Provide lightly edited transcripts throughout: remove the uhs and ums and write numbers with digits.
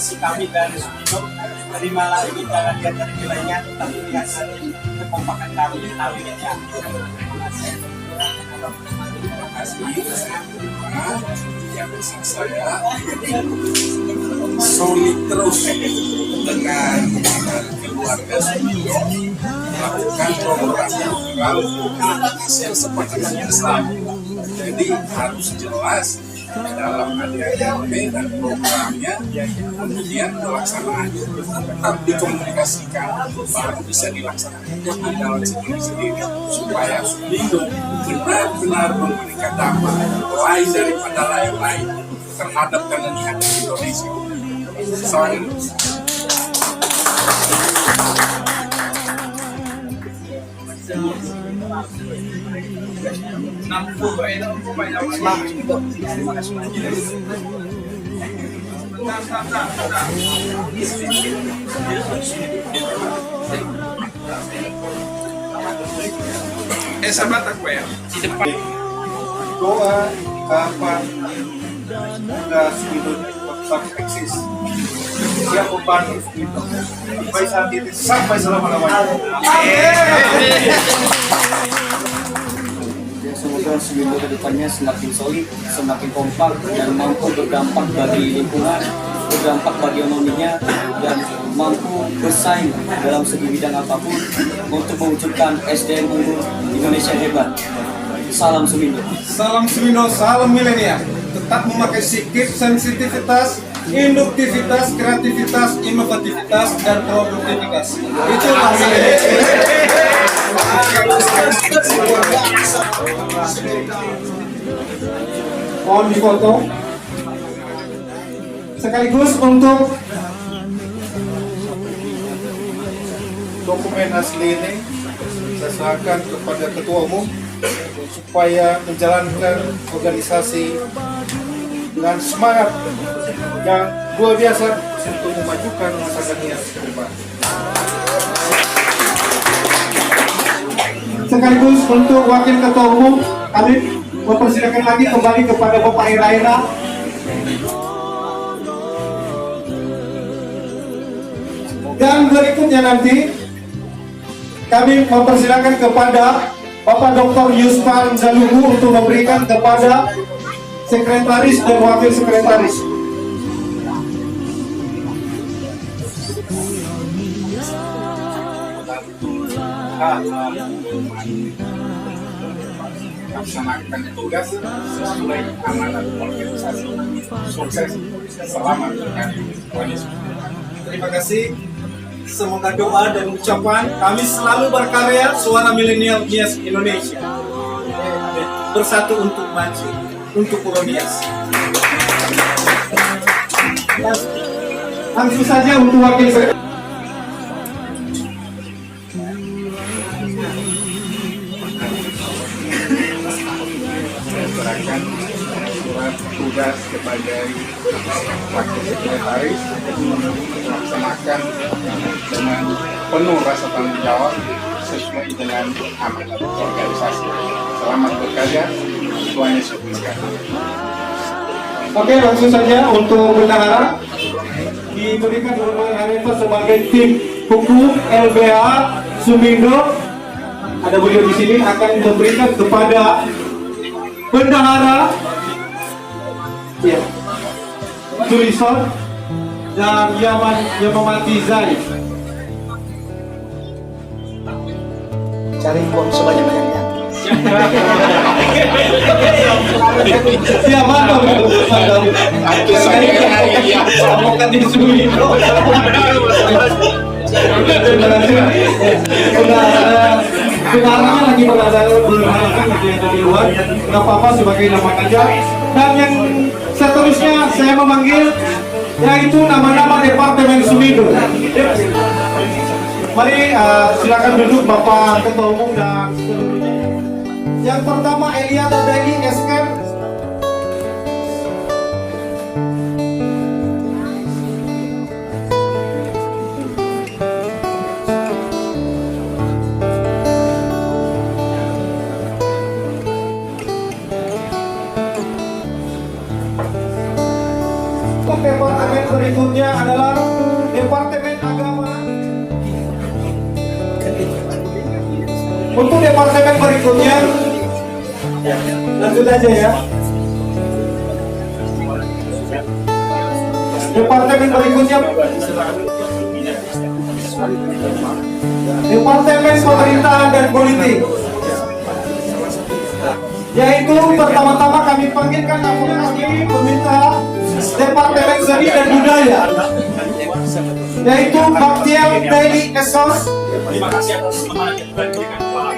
kasih kami dari Sumido. Terimalah ini jalan di antara nilainya, tapi lihat dari kekompakan kami ya. Terima kasih. Yang bersama saya solid terus dengan keluarga Sumido melakukan program hasil sepakatan bersama. Jadi harus jelas dalam ADART dan programnya, kemudian pelaksanaannya tetap dikomunikasikan baru bisa dilaksanakan di dalam sendiri supaya Sumido benar-benar memberikan dampak lain daripada lain-lain terhadap dan menghadapi Indonesia. Salam. Sahabat aku ya di depan doa kapan sudah Sumido tetap eksis, siap membantu Sumido sampai saat ini sampai selama-lamanya. Semoga Sumido ke depannya semakin solid, semakin kompak, dan mampu berdampak bagi lingkungan, berdampak bagi ekonominya, dan mampu bersaing dalam segi bidang apapun untuk mewujudkan SDM unggul Indonesia hebat. Salam Sumido. Salam Sumido, salam milenial. Tetap memakai sikap sensitivitas, induktivitas, kreativitas, inovativitas, dan produktivitas. Itulah milenial. Mohon difoto. Sekaligus untuk dokumen asli ini saya serahkan kepada Ketua Umum supaya menjalankan organisasi dengan semangat yang luar biasa untuk memajukan masa depan ke depan. Sekaligus untuk Wakil Ketua Umum, kami mempersilakan lagi kembali kepada Bapak Iraira. Dan berikutnya nanti kami mempersilakan kepada Bapak Dr. Yusman Zalugu untuk memberikan kepada sekretaris dan wakil sekretaris. Laksanakan tugas sesuai amanat organisasi. Sukses, selamat dengan koalisi. Terima kasih. Semoga doa dan ucapan kami selalu berkarya suara milenial Nias Indonesia. Bersatu untuk maju, untuk Pulau Nias. Langsung saja untuk wakil sekretaris. Serahkan surat tugas kepada wakil sekretaris untuk melaksanakan dengan penuh rasa tanggung jawab sesuai dengan amanat organisasi. Selamat bekerja, Tuhan Yesus memberkati. Oke, langsung saja untuk bendahara diberikan Nurul Hanifah sebagai tim hukum LBH Sumido. Ada beliau di sini akan memberikan kepada bendahara ya, Julison dan Yamamati Zai. Cari uang sebanyak-banyaknya. Siap, mantap. Bukan di Sumido. Benarnya lagi berada di luar, nggak apa-apa sebagai nama aja. Dan yang seterusnya saya memanggil yaitu nama-nama Departemen Sumido. Mari silakan duduk Bapak Ketua Umum dan seluruhnya. Yang pertama Eliana Dagi SK. Departemen berikutnya adalah Departemen Agama. Untuk departemen berikutnya, lanjut aja ya. Departemen berikutnya, Departemen Pemerintahan dan Politik. Yaitu pertama-tama kami panggilkan advokasi pemerintah Departemen Seni dan Budaya, yaitu Baktiel Daily Esos. Terima kasih atas semangat yang telah diberikan Pak.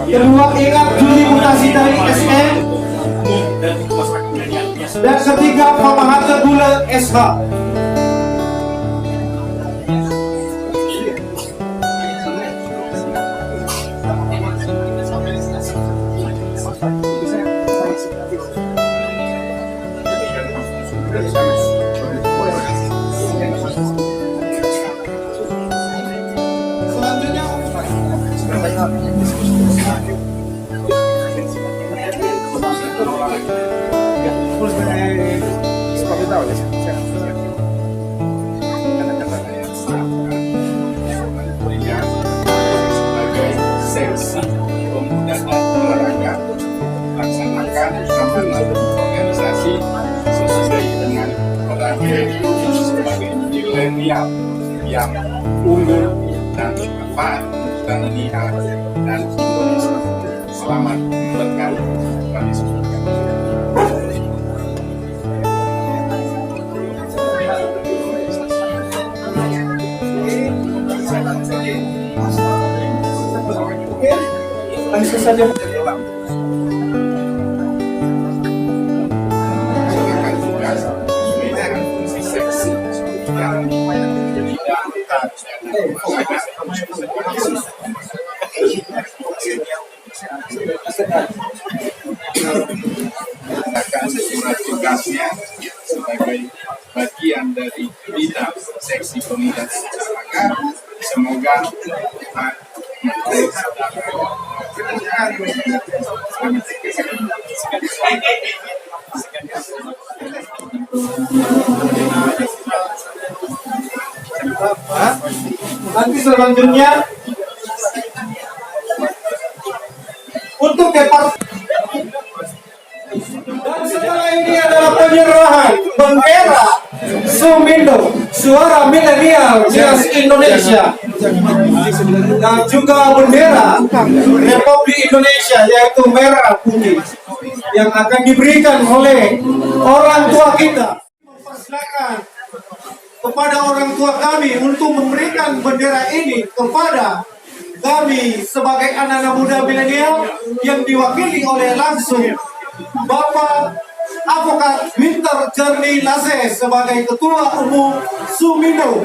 Kedua, Ingat Juli Mutasi dari SM. Dan masyarakat milenial biasa. Dan ketiga, Pak Mahathir Dula SH. Selanjutnya, sebagai seksi pemuda dan olahraga laksanakan amanat organisasi sesuai dengan peran sebagai milenial yang unggul dan bermanfaat dan lihat dan Indonesia. Selamat berkarya kami sebutkan. langsung saja. Melaksanakan tugas sesuai dengan fungsi seksi yang tidak melaksanakan surat tugasnya sebagai bagian dari bidang seksi pemuda dan olahraga. Semoga Pak Menteri Nanti selanjutnya untuk departemen. Dan setelah ini adalah penyerahan bendera Sumindo, suara milenial Mias Indonesia, dan juga bendera Republik Indonesia yaitu merah putih yang akan diberikan oleh orang tua kita. Mempersilakan kepada orang tua kami untuk memberikan bendera ini kepada kami sebagai anak-anak muda milenial yang diwakili oleh langsung Bapak Advokat Winter Jernih Lase sebagai Ketua Umum Sumindo.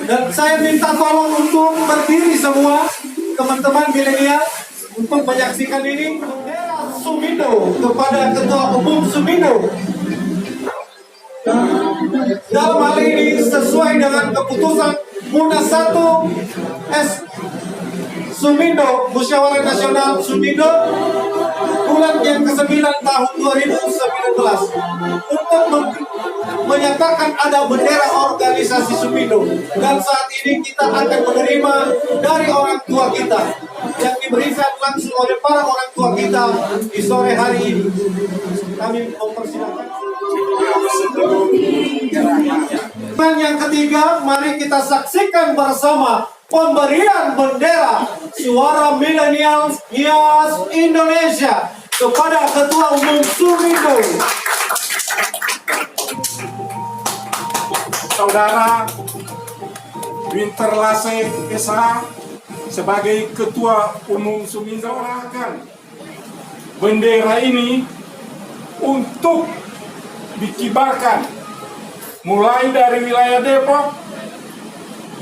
Dan saya minta tolong untuk berdiri semua teman-teman milenial untuk menyaksikan ini. Bendera Sumindo kepada Ketua Umum Sumindo. Dalam hal ini sesuai dengan keputusan Munas 1 S Sumindo, Musyawarah Nasional Sumindo bulan yang ke-9 tahun 2019 untuk menyatakan ada bendera organisasi Sumindo, dan saat ini kita akan menerima dari orang tua kita yang diberikan langsung oleh para orang tua kita di sore hari ini. Kami mempersilakan. Dan yang ketiga, mari kita saksikan bersama pemberian bendera suara milenial Mias Indonesia kepada Ketua Umum Sumindo. Saudara Winter Lase SH sebagai Ketua Umum Sumindo akan bendera ini untuk dikibarkan mulai dari wilayah Depok,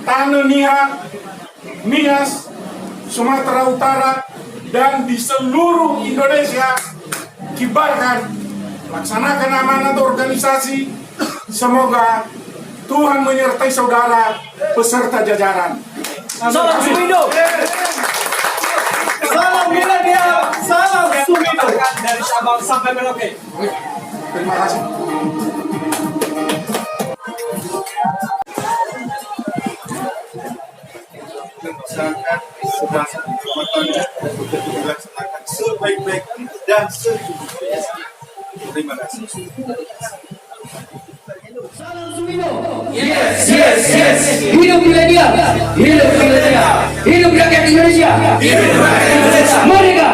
Tanah Nihat, Nias, Sumatera Utara, dan di seluruh Indonesia. Kibarkan, laksanakan amanat organisasi. Semoga Tuhan menyertai saudara beserta jajaran. Salam Sumindo. Salam milenial, salam Sumindo. Dari Sabang sampai Merauke. Terima kasih. sedang kesempatannya untuk dilaksanakan sebaik-baiknya dan sejujurnya. Terima kasih. Yes, yes, yes. Hidup milenial, hidup milenial, hidup rakyat Indonesia, hidup rakyat Indonesia. Merdeka.